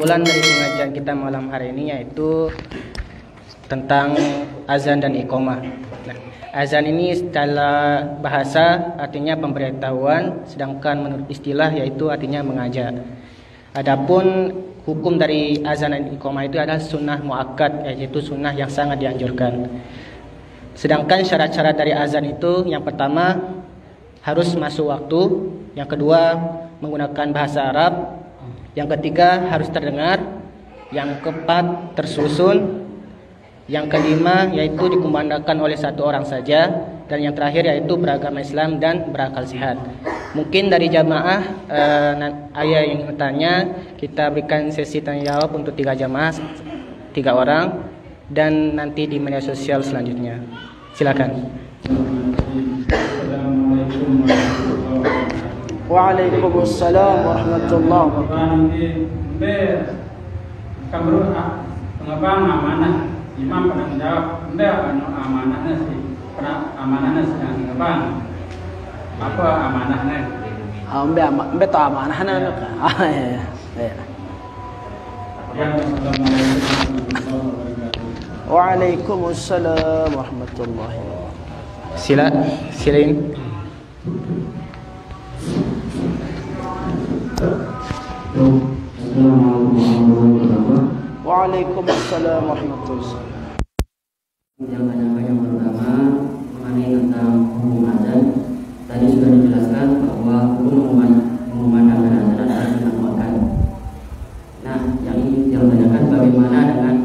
kesimpulan dari pengajian kita malam hari ini yaitu tentang azan dan iqamah. Nah, azan ini secara bahasa artinya pemberitahuan, sedangkan menurut istilah yaitu artinya mengajak. Adapun hukum dari azan dan iqamah itu adalah sunnah muakkad, yaitu sunnah yang sangat dianjurkan. Sedangkan syarat-syarat dari azan itu yang pertama harus masuk waktu, yang kedua menggunakan bahasa Arab, yang ketiga harus terdengar, yang keempat tersusun, yang kelima yaitu dikumandangkan oleh satu orang saja, dan yang terakhir yaitu beragama Islam dan berakal sehat. Mungkin dari jamaah ayah yang bertanya, kita berikan sesi tanya jawab untuk 3 jamaah, 3 orang, dan nanti di media sosial selanjutnya. Silakan. Waalaikumsalam warahmatullahi wabarakatuh. Pengabang amanah imam pada menjawab amanahnya sih, amanahnya sedang ngabang apa amanahnya? Ambe to amanahnya ya. Waalaikumsalam warahmatullahi wabarakatuh. Silain. Waalaikumsalam warahmatullahi wabarakatuh. Yang pertama mengenai tentang hukum azan. Tadi sudah dijelaskan bahwa hukum mengumandangkan azan adalah dilakukan. Nah, yang ini yang ditanyakan bagaimana dengan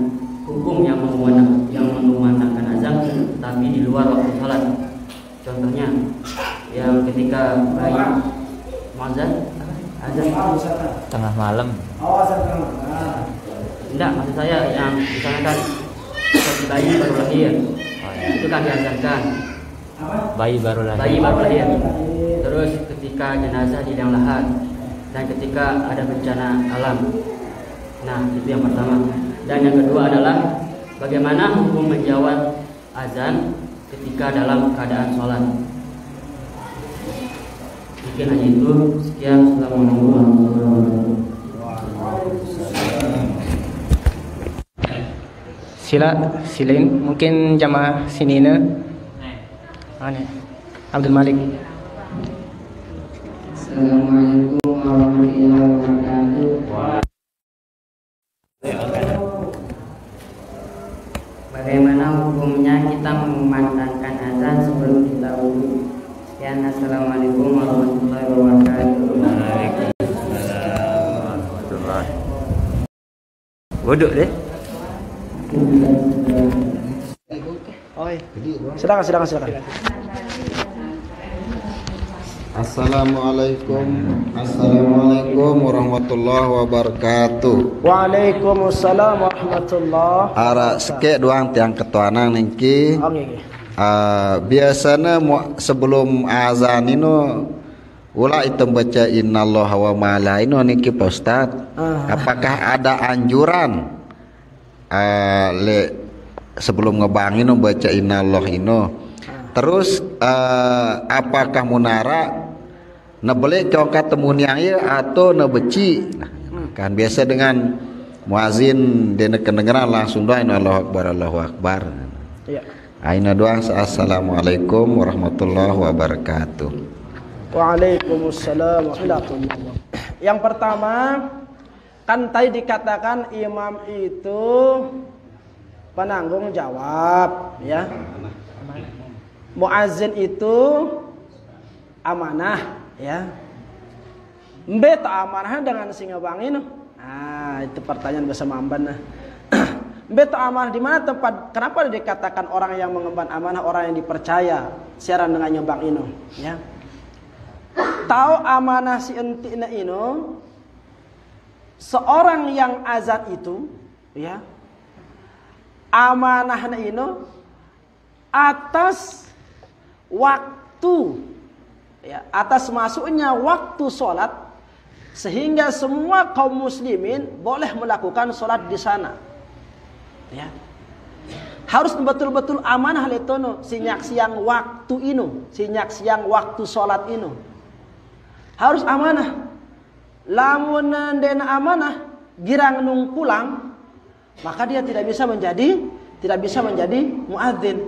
hukum yang mengumandangkan azan tapi di luar waktu salat. Contohnya, yang ketika bayi azan tengah malam. Enggak, maksud saya yang misalkan seperti bayi baru lahir, itu kan diazankan. Bayi baru lahir. Terus ketika jenazah di liang lahat dan ketika ada bencana alam. Nah, itu yang pertama. Dan yang kedua adalah bagaimana hukum menjawab azan ketika dalam keadaan sholat. Mungkin hanya itu. Sekian. Assalamualaikum warahmatullahi wabarakatuh. Silain. Mungkin jamaah sini Abdul Malik. Assalamualaikum warahmatullahi wabarakatuh. Bagaimana hukumnya kita mengumandangkan azan sebelum kita wudu? Sekian. Assalamualaikum warahmatullahi wabarakatuh. Waalaikumsalam warahmatullahi. Wuduk deh. Silakan. Assalamualaikum warahmatullahi wabarakatuh. Waalaikumsalam warahmatullahi. Ara seke doang tiang ketuanan ningki. Biasanya sebelum azan ini ulah itu baca innallaha wa malaikatahu niki Pak Ustaz. Apakah ada anjuran sebelum ngebangin baca innallah ino? Terus apakah munara na boleh congkat temuniang ya atau na beci? Nah, kan biasa dengan muazin dia kedengeran langsung doain Allahu akbar. Iya. Aina doang. Assalamualaikum warahmatullahi wabarakatuh. Waalaikumsalam warahmatullahi wabarakatuh. Yang pertama, kan tadi dikatakan imam itu penanggung jawab, ya. Muazzin itu amanah, ya. Mbet amanah dengan singa bangin. Itu pertanyaan bersama amban. Mbet amanah di mana tempat? Kenapa dikatakan orang yang mengemban amanah orang yang dipercaya siaran dengan nyebang ino, ya. Tahu amanah si entina ino, seorang yang azan itu, ya, amanahna ino atas waktu, ya, atas masuknya waktu sholat, sehingga semua kaum muslimin boleh melakukan sholat di sana, ya. Harus betul-betul amanah letono sinyak siang waktu ino, sinyak siang waktu sholat ino harus amanah. Lamun dena amanah girang nung pulang, maka dia tidak bisa menjadi muadzin.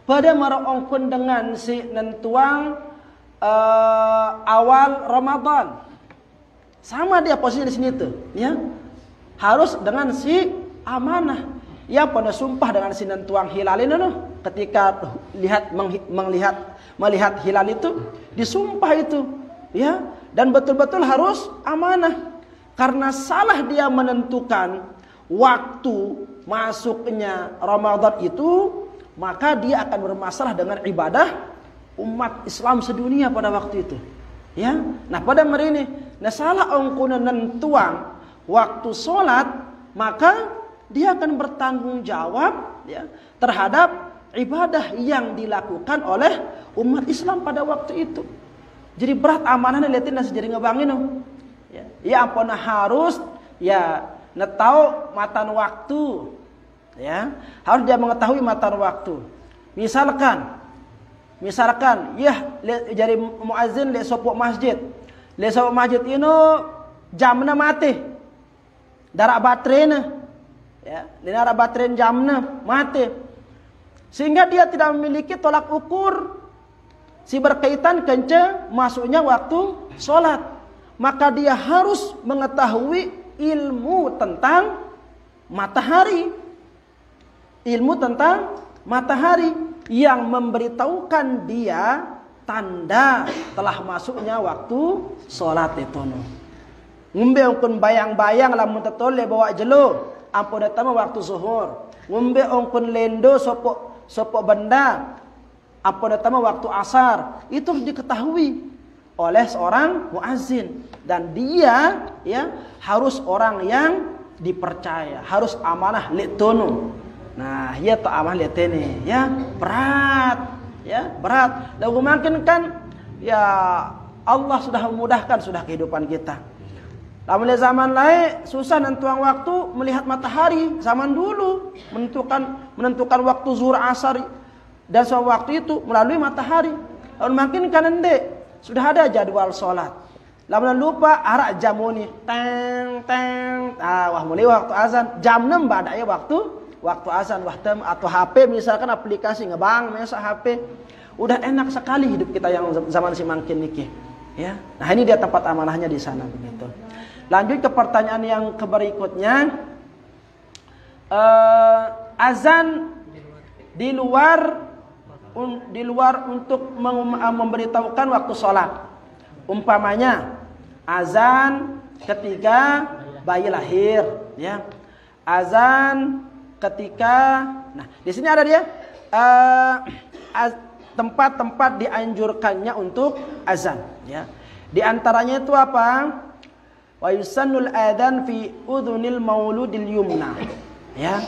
Pada maraongkun dengan si nentuang awal Ramadan, sama dia posisi di sini tuh, ya. Harus dengan si amanah. Ya pada sumpah dengan si nentuang hilal ini ketika melihat hilal itu, disumpah itu, ya. Dan betul-betul harus amanah. Karena salah dia menentukan waktu masuknya Ramadan itu, maka dia akan bermasalah dengan ibadah umat Islam sedunia pada waktu itu. Ya, nah pada hari ini, nah salah ongkuna nentuang waktu sholat, maka dia akan bertanggung jawab, ya, terhadap ibadah yang dilakukan oleh umat Islam pada waktu itu. Jadi berat amanahnya liatin nasi jadi ngebangin, ya ampun harus, ya, tahu matan waktu, ya, harus dia mengetahui matan waktu. Misalkan, ya, jadi muazin le sopok masjid ini jamna mati, darak baterainya, ya, darak baterai jamna mati, sehingga dia tidak memiliki tolak ukur si berkaitan kencang masuknya waktu sholat, maka dia harus mengetahui ilmu tentang matahari, yang memberitahukan dia tanda telah masuknya waktu sholat itu. Ngumbe ongkun bayang-bayang lamun tetole bawa jelo, ampun datang waktu zuhur. Ngumbe ongkun lendo sopok benda, ampun datang waktu asar. Itu harus diketahui oleh seorang muazin, dan dia, ya, harus orang yang dipercaya, harus amanah letono. Nah, ya tak amanah letene, ya, berat. Dan mungkin kan, ya, Allah sudah memudahkan sudah kehidupan kita. Namun zaman lain susah nentuang waktu melihat matahari. Zaman dulu menentukan waktu zuhur asar dan semua waktu itu melalui matahari. Lalu makin kan ende sudah ada jadwal sholat. Lalu lupa arak jamuni teng. Wah mulai waktu azan jam 6 badai waktu azan atau HP misalkan aplikasi ngebang mesa HP. Udah enak sekali hidup kita yang zaman si makin niki. Ya. Nah ini dia tempat amanahnya di sana begitu. Lanjut ke pertanyaan yang berikutnya. Azan di luar untuk memberitahukan waktu sholat. Umpamanya azan ketika bayi lahir, ya. Azan ketika, nah di sini ada dia tempat-tempat dianjurkannya untuk azan, ya. Di antaranya itu apa? Wa yusannul adzan fi udhunil mauludil yumna, ya.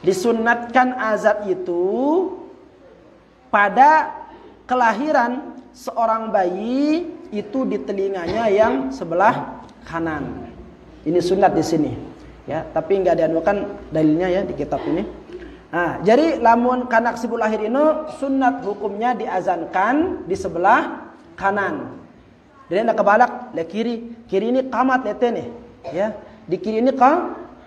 Disunnatkan azan itu pada kelahiran seorang bayi itu di telinganya yang sebelah kanan. Ini sunat di sini, ya. Tapi enggak dianukan dalilnya, ya, di kitab ini. Nah, jadi lamun kanak sibul lahir ini sunat hukumnya diazankan di sebelah kanan. Jadi nak kebalak le kiri ini qamat letene, ya. Di kiri ini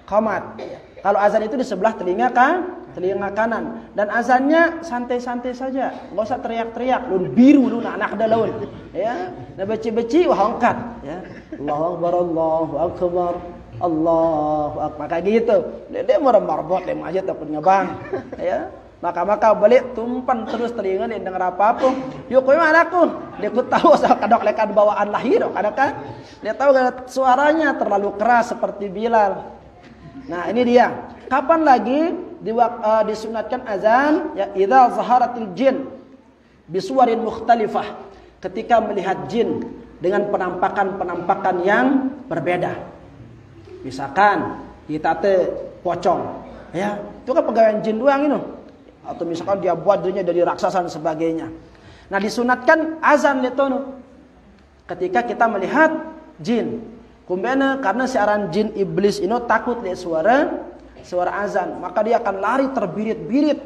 qamat. Kalau azan itu di sebelah telinga kanan, dan azannya santai-santai saja, enggak usah teriak-teriak, lun biru lun anak ada laun, ya. Nah beci-beci wah angkat, ya. Allahu akbar, Allahu akbar, kayak gitu. Dia marbot dia aja takut ngebang, ya. Maka balik tumpan terus telinga dia dengar apa-apa. Yuk kowe anakku, dia ku tahu asal kadok lekan bawaan lahir, kadang dia tahu suaranya terlalu keras seperti Bilal. Nah, ini dia. Kapan lagi disunatkan azan? Ya, idza zaharatil jin bisuwarin mukhtalifah. Ketika melihat jin dengan penampakan yang berbeda. Misalkan kita pocong, ya. Itu kan pegawai jin doang ini. Atau misalkan dia buat dirinya dari raksasa dan sebagainya. Nah, disunatkan azan letono ketika kita melihat jin. Kumbena karena siaran jin iblis ini takut lihat suara azan, maka dia akan lari terbirit-birit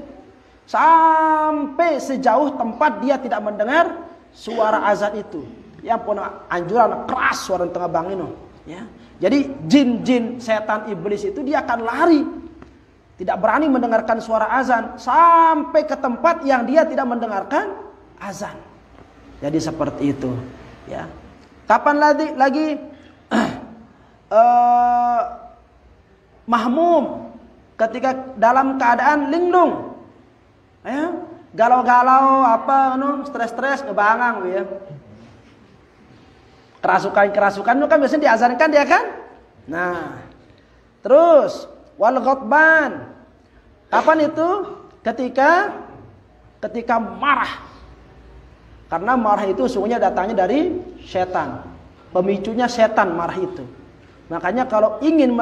sampai sejauh tempat dia tidak mendengar suara azan itu. Yang pun anjuran keras suara tengah bang ini, ya. Jadi jin-jin, setan, iblis itu dia akan lari. Tidak berani mendengarkan suara azan sampai ke tempat yang dia tidak mendengarkan azan. Jadi seperti itu, ya. Kapan lagi mahmum ketika dalam keadaan linglung, ya, galau-galau stres-stres ngebangang, ya. Kerasukan itu kan biasanya diazankan dia kan. Nah, terus wal ghadban. Kapan itu? Ketika marah. Karena marah itu sungguhnya datangnya dari setan. Pemicunya setan marah itu. Makanya kalau ingin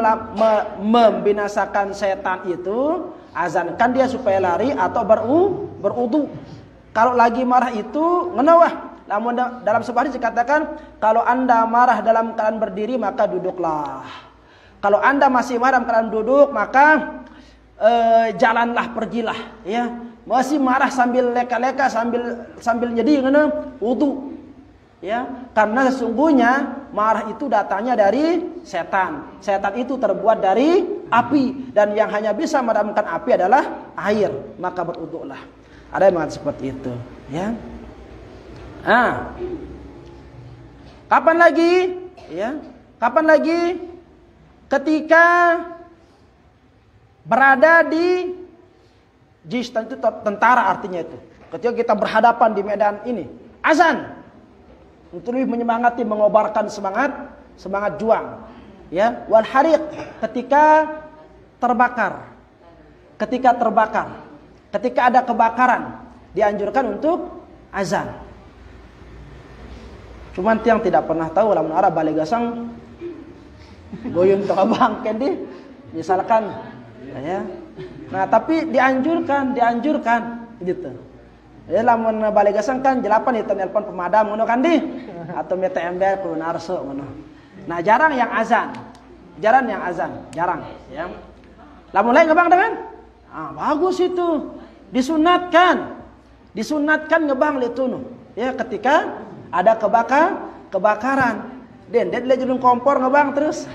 membinasakan setan itu, azankan dia supaya lari atau berudu. Kalau lagi marah itu ngenawah. Namun dalam sebuah hadis dikatakan, kalau Anda marah dalam keadaan berdiri maka duduklah. Kalau Anda masih marah dalam keadaan duduk maka jalanlah, pergilah, ya. Masih marah sambil leka-leka sambil jadi wudu, ya. Karena sesungguhnya marah itu datangnya dari setan. Setan itu terbuat dari api dan yang hanya bisa memadamkan api adalah air, maka berwuduklah. Ada yang mengatakan seperti itu, ya. Kapan lagi? Ya. Kapan lagi? Ketika berada di jihad, itu tentara artinya itu. Ketika kita berhadapan di medan ini, azan untuk lebih menyemangati, mengobarkan semangat juang. Ya, wal hariq ketika terbakar. Ketika ada kebakaran, dianjurkan untuk azan. Cuman tiang tidak pernah tahu lamun arah balegasang goyun tengah bangken di misalkan, ya. Nah, tapi dianjurkan gitu. Ya lamun balegasang kan jelapan itu nelpon pemadam ngono kan di atau mete ember ku narso ngono. Nah, jarang yang azan, jarang, ya. Lamun lain ngebang dengan bagus itu. Disunatkan ngebang litunu. Ya, ketika ada kebakaran. Den jelung kompor ngebang terus.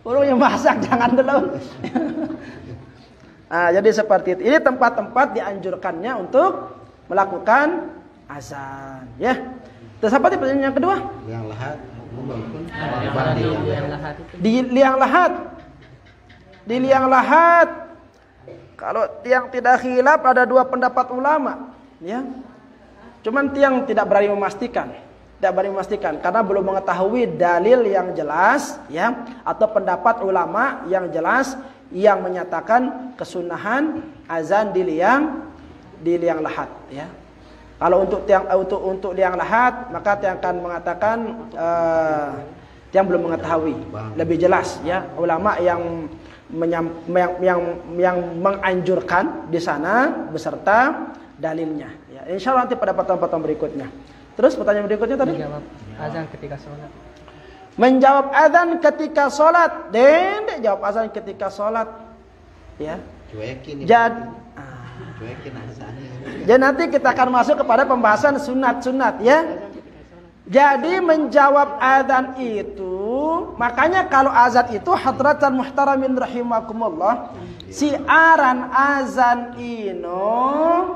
Urung yang masak jangan dulu. Jadi seperti itu. Ini tempat-tempat dianjurkannya untuk melakukan azan, ya. Terus apa pertanyaan yang kedua? Liang lahat. Di liang lahat. Kalau tiang tidak khilaf ada dua pendapat ulama, ya. Cuman tiang tidak berani memastikan. Karena belum mengetahui dalil yang jelas, ya, atau pendapat ulama yang jelas yang menyatakan kesunahan azan di liang lahat, ya. Kalau untuk liang lahat maka tiang akan mengatakan tiang belum mengetahui lebih jelas, ya, ulama yang menganjurkan di sana beserta dalilnya, ya. Insyaallah nanti pada pertemuan berikutnya. Terus pertanyaan berikutnya tadi? Menjawab azan ketika sholat. Menjawab azan ketika sholat. Jawab azan ketika sholat, ya. Cuekin azan. Jadi nanti kita akan masuk kepada pembahasan sunat, ya. Jadi menjawab azan itu, makanya kalau azan itu hadratan muhtaramin rahimakumullah, siaran azan ino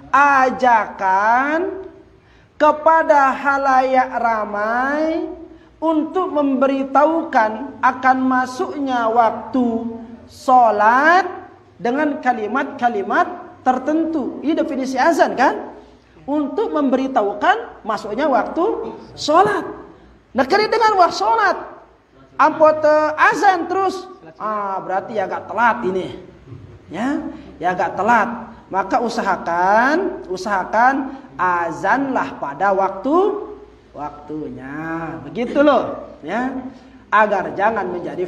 ajakan kepada halayak ramai untuk memberitahukan akan masuknya waktu sholat dengan kalimat-kalimat tertentu. Ini definisi azan kan? Untuk memberitahukan masuknya waktu sholat. Nah, kali dengan waktu sholat ampot azan terus, berarti agak telat ini, ya agak telat. Maka usahakan azanlah pada waktunya. Begitu loh, ya. Agar jangan menjadi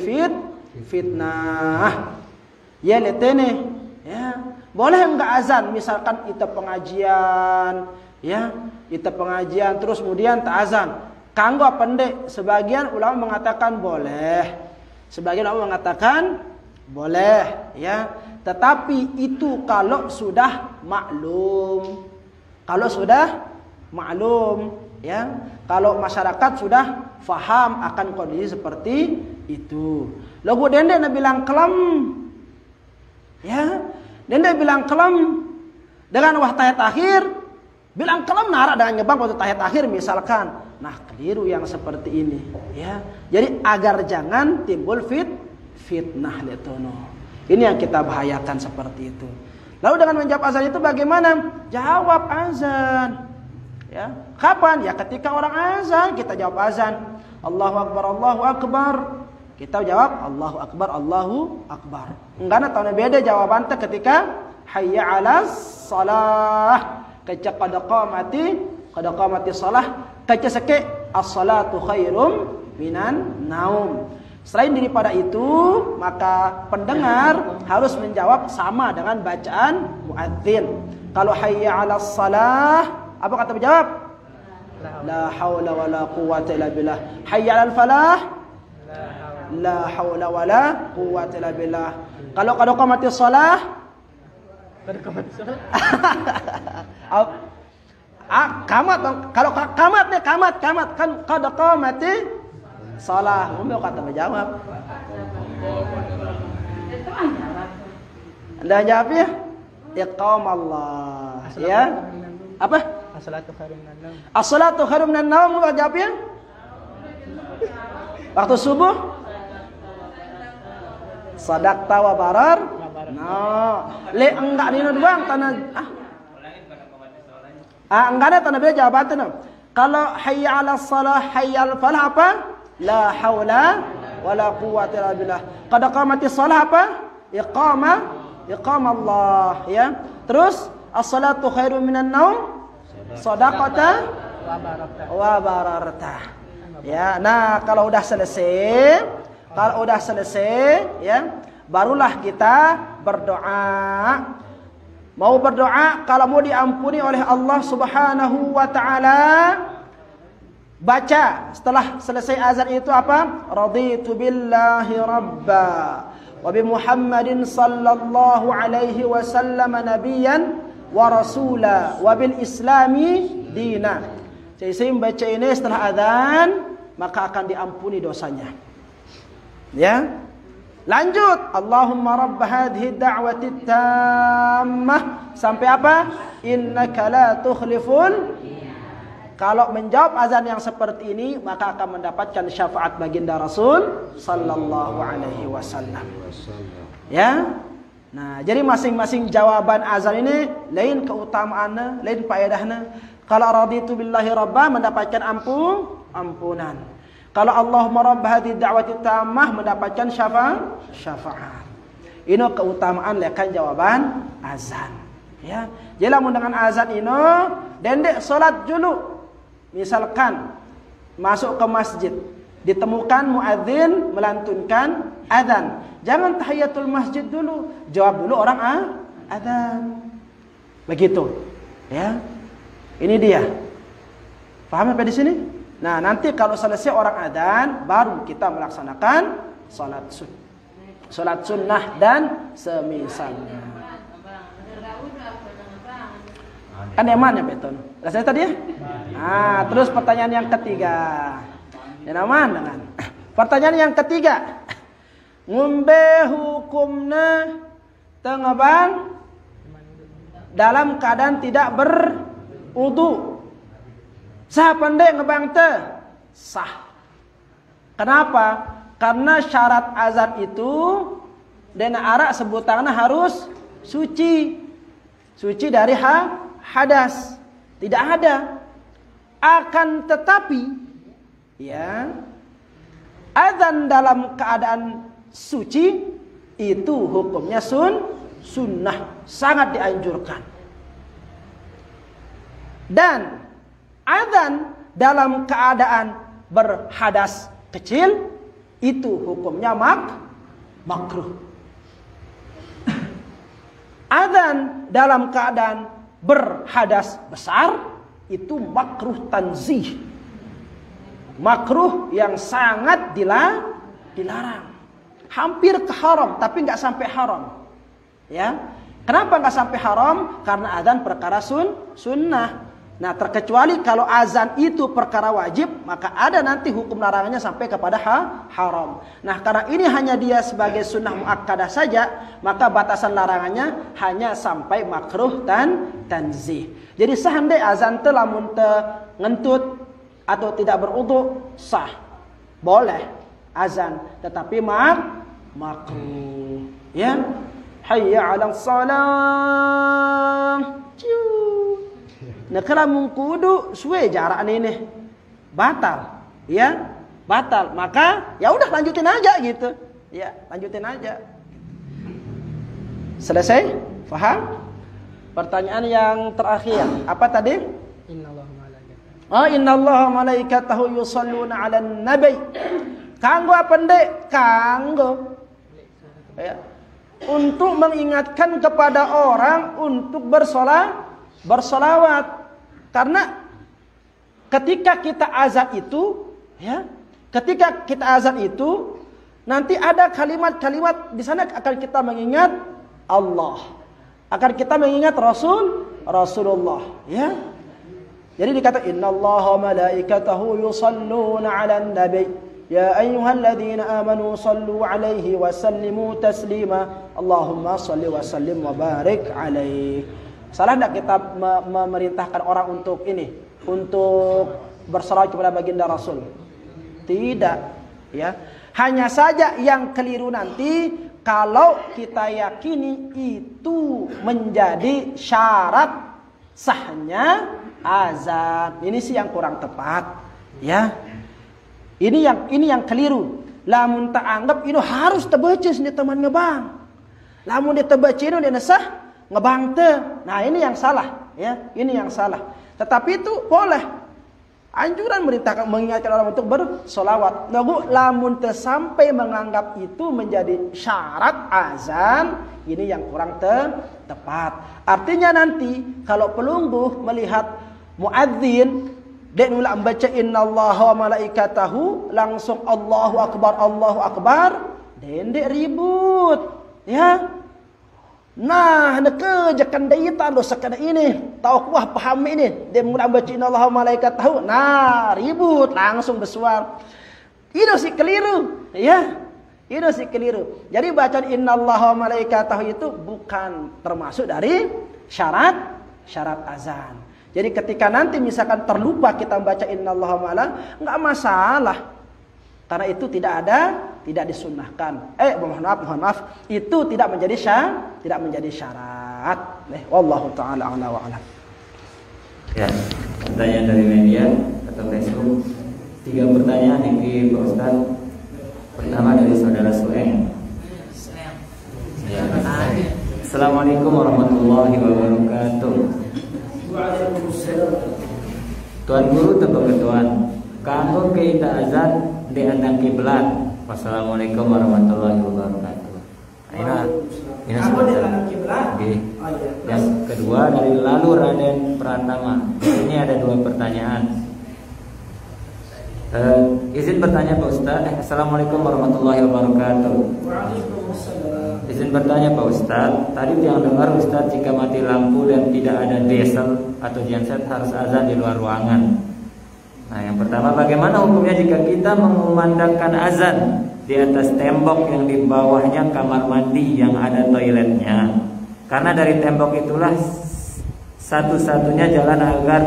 fitnah. Ya letene, ya. Boleh enggak azan misalkan kita pengajian, ya. Kita pengajian terus kemudian tak azan. Kanggo pendek, sebagian ulama mengatakan boleh. Sebagian ulama mengatakan boleh, ya. Tetapi itu kalau sudah maklum. Ya, kalau masyarakat sudah faham akan kondisi seperti itu. Lagu dende na bilang kelam. Ya, dende bilang kelam dengan wah tahiyat akhir, bilang kelam nara dengan ngebang waktu tahiyat akhir misalkan. Nah, keliru yang seperti ini, ya. Jadi agar jangan timbul fitnah letono. Ini yang kita bahayakan seperti itu. Lalu dengan menjawab azan itu bagaimana? Jawab azan. Ya, kapan? Ya ketika orang azan kita jawab azan. Allahu akbar, Allahu akbar. Kita jawab Allahu akbar, Allahu akbar. Enggak tahu beda jawaban ketika hayya 'alas shalah. Ketika qad qamati shalah, ketika seke as-salatu khairum minan naum. Selain daripada itu, maka pendengar harus menjawab sama dengan bacaan muadzin. Kalau hayya 'alas shalah, apa kata menjawab? La haula wala quwwata illa billah. Hayya 'alal falah? La haula wala quwwata illa billah. Kalau qad qamatis shalah? Qad qamatis shalah. Kamat dong. Kalau kamat nih kamat kan qad qamati shalah. Umum kata menjawab. Anda jawab ya? Iqamallah. Ya. Apa? As-salatu khairum minan naum. As-salatu khairum minan naum, mau jawabnya? Waktu subuh? Sadaqta wa barar? No. Le enggak dino doang tanah. Enggak ada tanah beda jawaban tuh. Kalau hayya 'alas shalah, hayya 'alal falah apa? La haula wala quwwata illa billah. Qad qamatis shalah apa? Iqama Allah, ya. Terus as-salatu khairum minan naum? Shadaqata wa bararta. Ya, nah kalau udah selesai, ya, barulah kita berdoa. Mau berdoa, kalau mau diampuni oleh Allah Subhanahu wa taala, baca setelah selesai azan itu apa? Raditu billahi rabba wa bi Muhammadin sallallahu alaihi wasallam nabiyyan wa rasula wa bil islami dina. Jadi saya membaca ini setelah adzan, maka akan diampuni dosanya. Ya. Lanjut, Allahumma rabb hadhihi da'wati tammah sampai apa? Innaka la tukhliful. Kalau menjawab azan yang seperti ini, maka akan mendapatkan syafaat baginda Rasul sallallahu alaihi wasallam. Ya. Nah, jadi masing-masing jawaban azan ini lain keutamaannya, lain faedahnya. Kalau raditu billahi rabba mendapatkan ampunan. Kalau Allahumma rabb hadhihi da'wati tammah mendapatkan syafaat. Ini keutamaan lekan jawaban azan. Ya. Jadi lamun dengan azan ini dendek salat dulu. Misalkan masuk ke masjid, ditemukan muadzin melantunkan azan. Jangan tahiyatul masjid dulu, jawab dulu orang adzan. Begitu. Ya. Ini dia. Paham apa di sini? Nah, nanti kalau selesai orang adzan baru kita melaksanakan salat sunnah dan semisalnya. Kan eman ya beton. Selesai tadi ya? Nah, terus pertanyaan yang ketiga. Yang aman dengan. Pertanyaan yang ketiga. Ngumbe hukumna tengebang dalam keadaan tidak berwudu. Sah pendek ngebang teh? Sah. Kenapa? Karena syarat azan itu dena arak sebutannya harus suci. Suci dari hadas. Tidak ada. Akan tetapi ya, azan dalam keadaan suci itu hukumnya sunnah, sangat dianjurkan. Dan azan dalam keadaan berhadas kecil itu hukumnya makruh. Azan dalam keadaan berhadas besar itu makruh tanzih. Makruh yang sangat dilarang. Hampir ke haram, tapi nggak sampai haram. Ya, kenapa nggak sampai haram? Karena adzan perkara sunnah. Nah, terkecuali kalau azan itu perkara wajib, maka ada nanti hukum larangannya sampai kepada haram. Nah, karena ini hanya dia sebagai sunnah muakkadah saja, maka batasan larangannya hanya sampai makruh dan tanzih. Jadi sehandai azan teu lamun teu ngentut atau tidak berwudu sah. Boleh azan, tetapi makruh. Ya. Hayya 'alas shalah. Nah, kalau mengkudu suwe jarak ini batal, ya batal. Maka ya udah lanjutin aja gitu, ya lanjutin aja. Selesai, faham? Pertanyaan yang terakhir apa tadi? Innallaha malaikatahu yusalluna 'alan nabi. Kanggo apa ndek? Kanggo ya, untuk mengingatkan kepada orang untuk bersolawat. Karena ketika kita azan itu, ya, ketika kita azan itu nanti ada kalimat-kalimat di sana akan kita mengingat Allah, akan kita mengingat Rasulullah, ya. Jadi dikata innallaha malaikatahu yusalluna 'alan nabi ya ayyuhalladzina amanu sallu 'alaihi wa sallimu taslima Allahumma shalli wa sallim wa barik 'alaihi. Salah tidak kita memerintahkan orang untuk ini, untuk bersolawat kepada baginda Rasul? Tidak, ya. Hanya saja yang keliru nanti kalau kita yakini itu menjadi syarat sahnya azan. Ini sih yang kurang tepat, ya. Ini yang keliru. Lamun tak anggap ini harus tebacis nih teman ngebang. Lamun dia tebacis ini dia nesah ngebang teh. Nah, ini yang salah, ya. Ini yang salah. Tetapi itu boleh. Anjuran merintahkan mengingatkan orang untuk bersolawat. Lagu lamun teu sampai menganggap itu menjadi syarat azan, ini yang kurang tepat. Artinya nanti kalau pelungguh melihat muadzin dek nula membaca innallaha wa malaikatahu langsung Allahu akbar, den dek ribut, ya. Nah, neke jakan dayita dosa kada ini. Tahu kuah paham ini. Dia mula baca innallaha malaikatahu. Nah, ribut langsung bersuara. Itu sih keliru, ya. Itu sih keliru. Jadi bacaan innallaha malaikatahu itu bukan termasuk dari syarat azan. Jadi ketika nanti misalkan terlupa kita membaca innallaha mala, enggak masalah. Karena itu tidak disunnahkan. Mohon maaf, itu tidak menjadi syarat. Wallahu taala a'la wa a'lam. Ya, pertanyaan dari media atau Facebook. 3 pertanyaan ini Pak Ustaz. Pertama dari saudara Sueng. Ya. Assalamualaikum warahmatullahi wabarakatuh. Tuan Guru tebak ketuan. Kanggo kita azan di andang kiblat. Wassalamualaikum warahmatullahi wabarakatuh. Ini sebentar. Okay. Yang kedua dari Lalu Raden Pratama. Ini ada 2 pertanyaan. Izin bertanya Pak Ustaz. Assalamualaikum warahmatullahi wabarakatuh. Izin bertanya Pak Ustaz. Tadi yang dengar Ustaz jika mati lampu dan tidak ada diesel atau genset harus azan di luar ruangan. Nah, yang pertama, bagaimana hukumnya jika kita mengumandangkan azan di atas tembok yang di bawahnya kamar mandi yang ada toiletnya? Karena dari tembok itulah satu-satunya jalan agar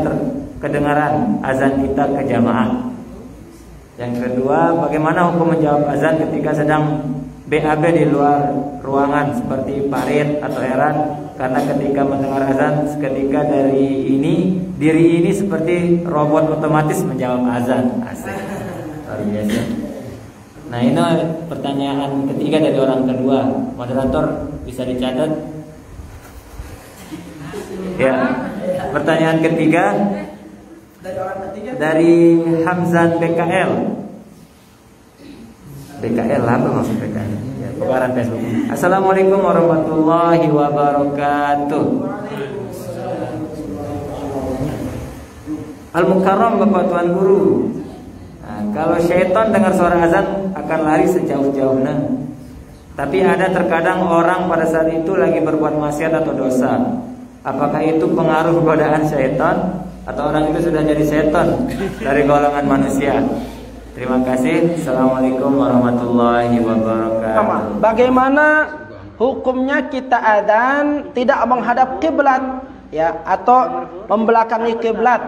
kedengaran azan kita ke jamaah. Yang kedua, bagaimana hukum menjawab azan ketika sedang BAB di luar ruangan seperti parit atau heran? Karena ketika mendengar azan, seketika diri ini seperti robot otomatis menjawab azan. Asik. Luar biasa. Nah, ini pertanyaan ketiga dari orang kedua. Moderator bisa dicatat. Ya. Pertanyaan ketiga dari Hamzan BKL. BKL apa maksud BKL? Ya, pekaran Facebook. Assalamualaikum warahmatullahi wabarakatuh. Al-Mukarram Bapak Tuan Guru. Nah, kalau syaitan dengar suara azan akan lari sejauh-jauhnya. Tapi ada terkadang orang pada saat itu lagi berbuat maksiat atau dosa. Apakah itu pengaruh godaan syaitan atau orang itu sudah jadi setan dari golongan manusia. Terima kasih. Assalamualaikum warahmatullahi wabarakatuh. Bagaimana hukumnya kita adzan tidak menghadap kiblat ya atau membelakangi kiblat?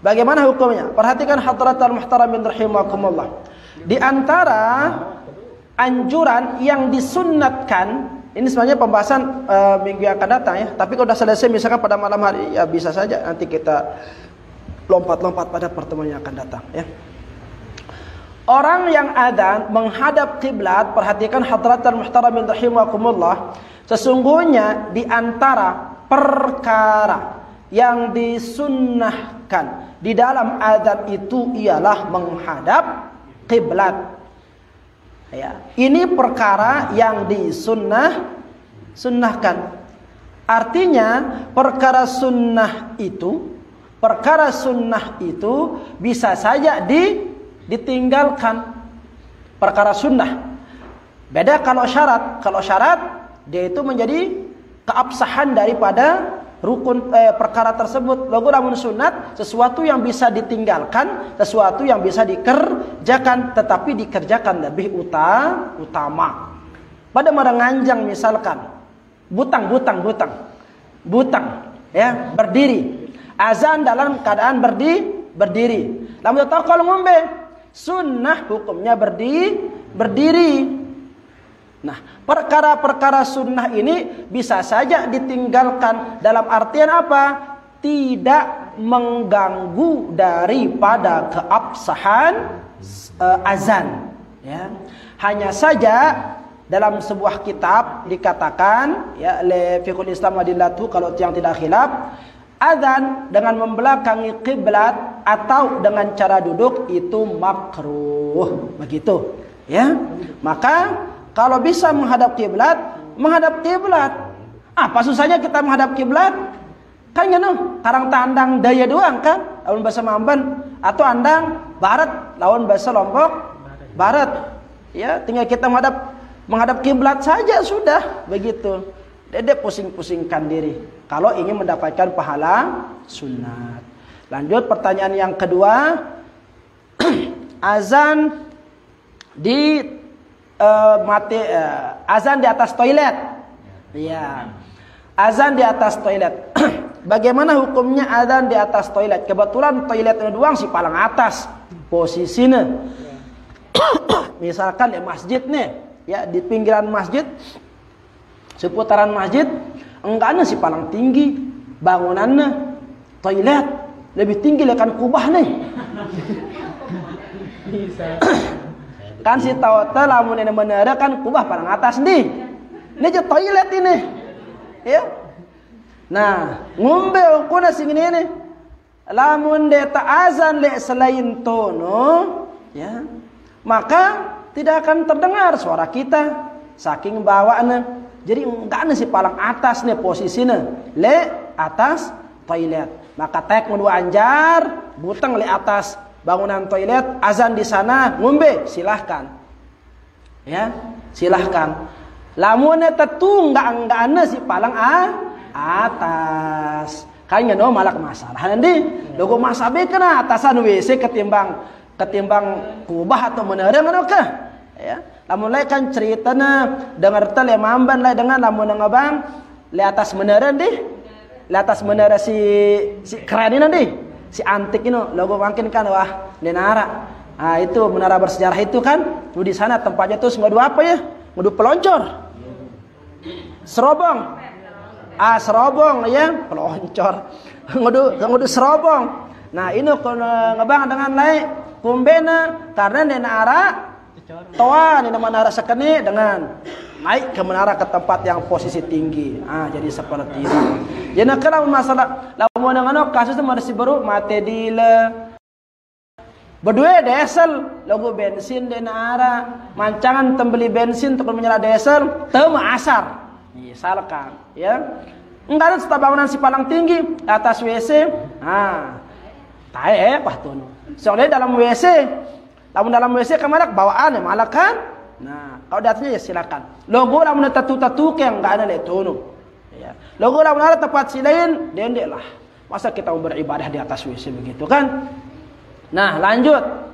Bagaimana hukumnya? Perhatikan hadratul muhtaramin rahimakumullah. Di antara anjuran yang disunnatkan, ini sebenarnya pembahasan minggu yang akan datang ya. Tapi kalau sudah selesai misalkan pada malam hari ya bisa saja nanti kita lompat-lompat pada pertemuan yang akan datang ya. Orang yang adzan menghadap kiblat, perhatikan hadratul muhtaramin rahimakumullah, sesungguhnya di antara perkara yang disunnahkan di dalam adzan itu ialah menghadap kiblat. Ya, ini perkara yang disunnahkan. Artinya perkara sunnah itu bisa saja ditinggalkan. Perkara sunnah. Beda kalau syarat. Kalau syarat dia itu menjadi keabsahan daripada rukun perkara tersebut. Lagu lamun sunat sesuatu yang bisa ditinggalkan, sesuatu yang bisa dikerjakan, tetapi dikerjakan lebih utama. Pada merenganjang misalkan butang ya, berdiri. Azan dalam keadaan berdiri. Lamun tahu kalau ngombe sunnah hukumnya berdiri. Nah, perkara-perkara sunnah ini bisa saja ditinggalkan. Dalam artian apa? Tidak mengganggu daripada keabsahan azan. Ya. Hanya saja dalam sebuah kitab dikatakan ya oleh Fiqhul Islam Adillatu, kalau yang tidak khilaf, azan dengan membelakangi kiblat atau dengan cara duduk itu makruh, begitu ya. Maka kalau bisa menghadap kiblat. Apa susahnya kita menghadap kiblat? Kan karang tandang daya doang kan, lawan bahasa Mamban, atau andang barat lawan bahasa Lombok barat. Ya, tinggal kita menghadap kiblat saja sudah, begitu. Dede pusing-pusingkan diri kalau ingin mendapatkan pahala sunat. Lanjut pertanyaan yang kedua. Azan di azan di atas toilet. Iya. Azan di atas toilet. Bagaimana hukumnya azan di atas toilet? Kebetulan toiletnya doang si paling atas posisinya. Misalkan di masjid nih, ya di pinggiran masjid, seputaran masjid, enggaknya si paling tinggi bangunannya, toilet lebih tinggi lekan kubah nih. Kan si tahu lamun ini menara kan kubah paling atas nih. Ini aja toilet ini. Ya. Nah, ngombe kuna sing ini nih. Lamun de azan le selain tono, ya. Maka tidak akan terdengar suara kita saking bawaannya. Jadi enggak si paling atas nih posisinya, le atas toilet. Maka tek mau anjar, butang le atas bangunan toilet, azan di sana, ngombe silahkan. Ya, silahkan. Lamun tetu enggak si paling atas. Kayaknya no malak masalah nanti. Logo masabe kena atasan WC ketimbang kubah atau menara ngono kah? Ya. Lamun lain kan ceritanya dengar tele Mamban lain dengan lamun ngabang le atas menara deh. Le atas menara si keren ini deh. Si antik ini logo makin kan wah denara. Ah itu menara bersejarah itu kan. Di sana tempatnya tuh ngadu apa ya? Ngadu peloncor. Serobong. Ah serobong ya, peloncor. Ngadu serobong. Nah, ini kono ngebang dengan lain kumbena karena denara toa ini menara sekene dengan naik ke menara ke tempat yang posisi tinggi. Ah, jadi seperti itu. Jadi kalau masalah lamun ngono kasus masih baru mate dile. Berdua diesel, logo bensin denara, mancangan tembeli bensin untuk menyala diesel, teu asar. Misalkan, ya. Enggak ada bangunan si palang tinggi atas WC. Nah, tae pahtono. Soalnya dalam WC, dalam WC kemarak bawaan ya malah kan. Nah, kalau di atasnya ya silakan. Logo lamun tatu-tatu yang enggak ada letono. Ya. Logo lamun ada tempat si lain, dendek lah. Masa kita mau beribadah di atas WC begitu kan? Nah, lanjut.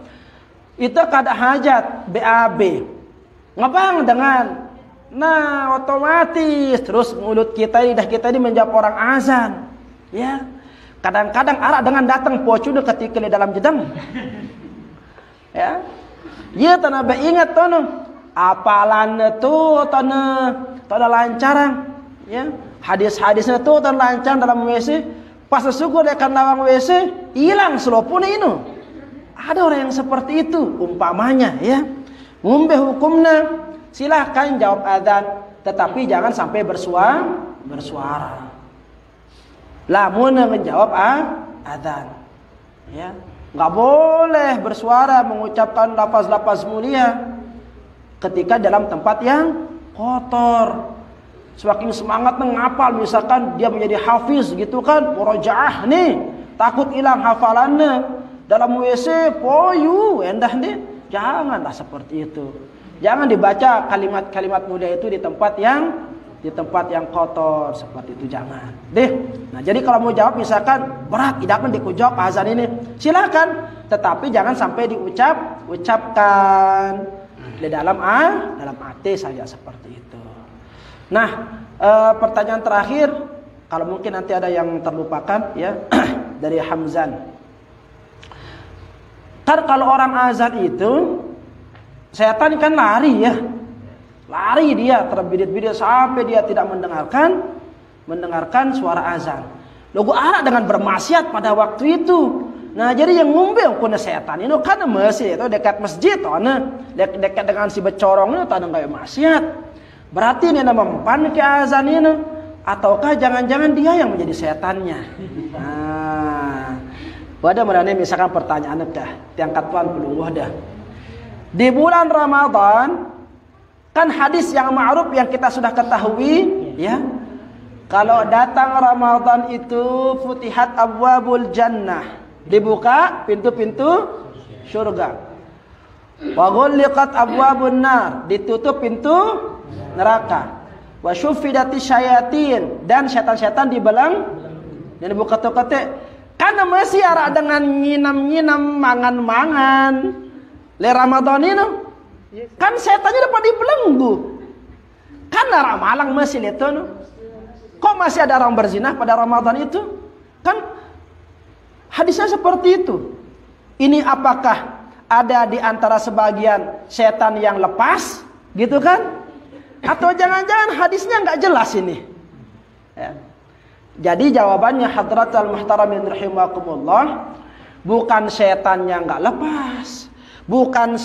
Itu kada hajat BAB. Ngabang dengan otomatis terus mulut kita, lidah kita ini menjawab orang azan. Ya. Kadang-kadang arak dengan datang pocuda ketika di dalam jedang. Ya. Ya tanah ingat tono. Apalan itu tanah lancarang. Ya. Hadis-hadisnya tuh tanah lancar dalam WC. Pas sesugur dekan lawang WC, hilang selopun ini. Ada orang yang seperti itu umpamanya ya. Ngumbe hukumnya silahkan jawab adzan, tetapi jangan sampai bersuara. Lamun menjawab adzan. Ya. Enggak boleh bersuara mengucapkan lafaz-lafaz mulia ketika dalam tempat yang kotor. Semakin semangat ngapal, misalkan dia menjadi hafiz gitu kan, murojaah nih, takut hilang hafalannya. Dalam WC poyu, endah nih. Janganlah seperti itu. Jangan dibaca kalimat-kalimat mulia itu di tempat yang kotor seperti itu, jangan. Nah, jadi kalau mau jawab misalkan berat, idakan dikujawab azan ini, silakan, tetapi jangan sampai ucapkan di dalam hati saja seperti itu. Nah, pertanyaan terakhir, kalau mungkin nanti ada yang terlupakan ya, dari Hamzan. Kan kalau orang azan itu, setan kan lari ya. Lari dia terbirit-birit sampai dia tidak mendengarkan suara azan. Lalu arak dengan bermaksiat pada waktu itu. Nah, jadi yang ngumbe kuna setan ini kan masjid itu dekat masjid, dekat dengan si becorong itu ada kayak maksiat. Berarti ini mempan ke azan ini, ataukah jangan-jangan dia yang menjadi setannya? Nah, pada merane misalkan pertanyaan dah, diangkat tuan pelungguh dah. Di bulan Ramadan kan hadis yang ma'ruf yang kita sudah ketahui ya. Kalau datang Ramadan itu futihat abwabul jannah, dibuka pintu-pintu surga. Wa ghulliqat abwabun nar, ditutup pintu neraka. Wa syufidati syayatin, dan setan-setan dibelang dan dibuka tokate. Karena masih ada dengan nginam-nginam mangan-mangan le Ramadan ini. Kan setannya dapat dibelenggu. Karena ramalang masih itu. Kok masih ada orang berzina pada Ramadan itu? Kan hadisnya seperti itu. Ini apakah ada di antara sebagian setan yang lepas, gitu kan? Atau jangan-jangan hadisnya nggak jelas ini? Ya. Jadi jawabannya hadratal muhtaramin rahimakumullah, bukan setannya nggak lepas, bukan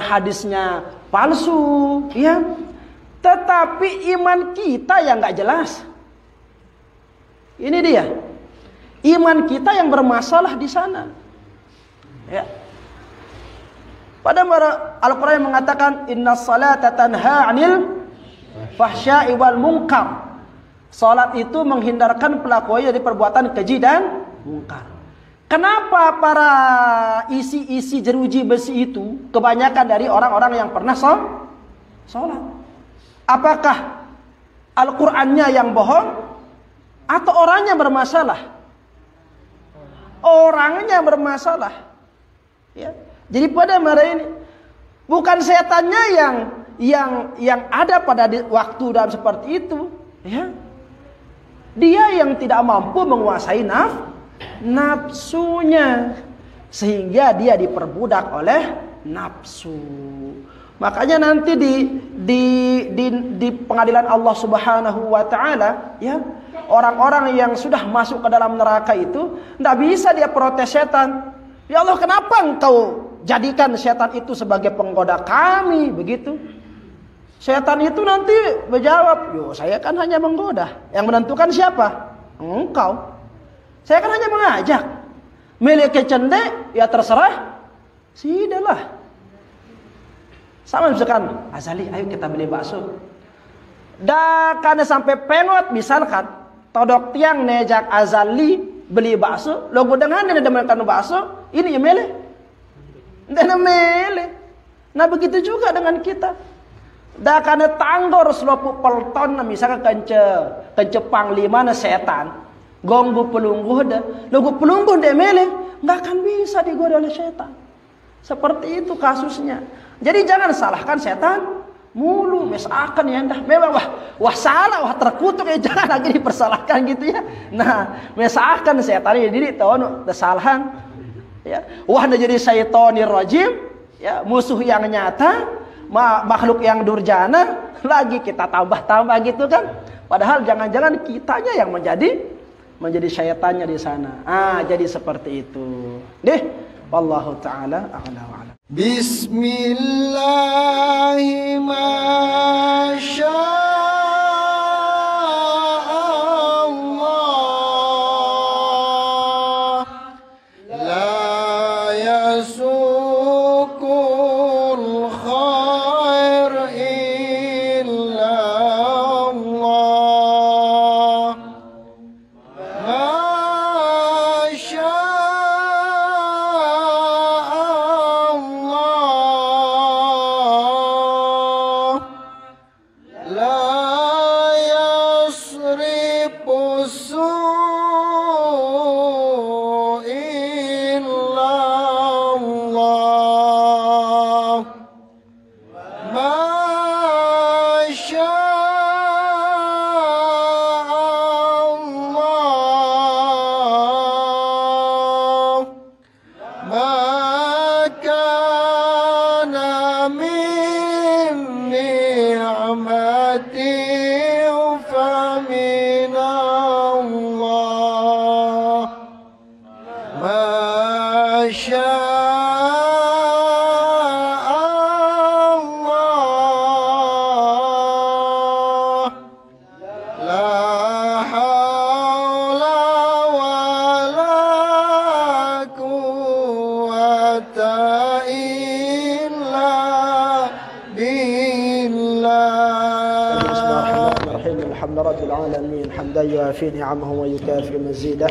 hadisnya palsu, ya. Tetapi iman kita yang nggak jelas. Ini dia. Iman kita yang bermasalah di sana. Ya. Pada Al-Quran mengatakan inna salata tanha 'anil fahsya'i wal munkar. Salat itu menghindarkan pelakunya dari perbuatan keji dan munkar. Kenapa para isi-isi jeruji besi itu kebanyakan dari orang-orang yang pernah salat? Apakah Al-Qur'annya yang bohong atau orangnya bermasalah? Orangnya bermasalah. Ya. Jadi pada mara ini bukan setannya yang ada pada waktu dan seperti itu, ya. Dia yang tidak mampu menguasai nafsunya sehingga dia diperbudak oleh nafsu. Makanya nanti di pengadilan Allah Subhanahu wa taala, ya, orang-orang yang sudah masuk ke dalam neraka itu tidak bisa dia protes setan. Ya Allah, kenapa engkau jadikan setan itu sebagai penggoda kami begitu? Setan itu nanti menjawab, yo saya kan hanya menggoda. Yang menentukan siapa? Engkau. Saya kan hanya mengajak. Milik cendek, ya terserah. Sudahlah. Sama misalkan, Azali, ayo kita beli bakso. Dah karena sampai pengot misalkan, todok tiang nejak Azali beli bakso, logo dengan dia makan bakso, ini ya mele. Dan mele. Nah begitu juga dengan kita. Dah karena tanggor selopuk pelton, misalkan kencepang lima na setan. Gonggu pelungguh dah. Lagu pelungguh dia meleng, nggak akan bisa digoda oleh setan. Seperti itu kasusnya. Jadi jangan salahkan setan mulu. Misalkan ya dah, memang wah salah, wah terkutuk ya, jangan lagi dipersalahkan gitu ya. Nah, misalkan setan ini diri tahu kesalahan, ya, wah dah jadi syaitonir rajim, ya, musuh yang nyata, makhluk yang durjana, lagi kita tambah-tambah gitu kan. Padahal jangan-jangan kitanya yang menjadi syaitannya di sana. Jadi seperti itu. Deh, wallahu taala a'la wa a'lam. Bismillahi masyaallah la yasukul khair illa Allah رب العالمين حمدا يوافي نعمه ويكافئ مزيده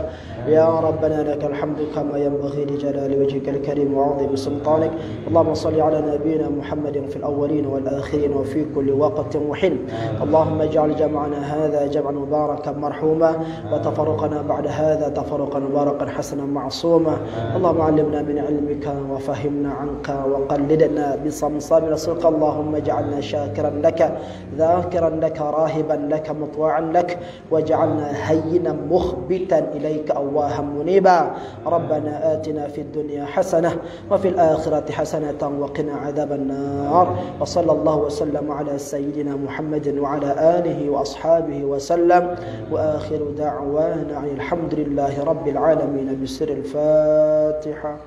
يا ربنا لك الحمد كما ينبغي لجلال وجهك الكريم وعظيم سلطانك اللهم صل على نبينا محمد في الأولين والآخرين وفي كل وقت وحين اللهم اجعل جمعنا هذا جمعا مباركا مرحوما وتفرقنا بعد هذا تفرقا مباركا حسنا معصوما اللهم علمنا من علمك وفهمنا عنك وقلدنا بصمصام رسولك اللهم اجعلنا شاكرا لك ذاكرا لك راهبا لك مطوعا لك واجعلنا هينا مخبتا إليك أواها منيبا ربنا آتنا في الدنيا حسنة وفي الآخرة حسنة وقنا عذاب النار وصلى الله وسلم على سيدنا محمد وعلى آله وأصحابه وسلم وآخر دعوانا الحمد لله رب العالمين بسر الفاتحة.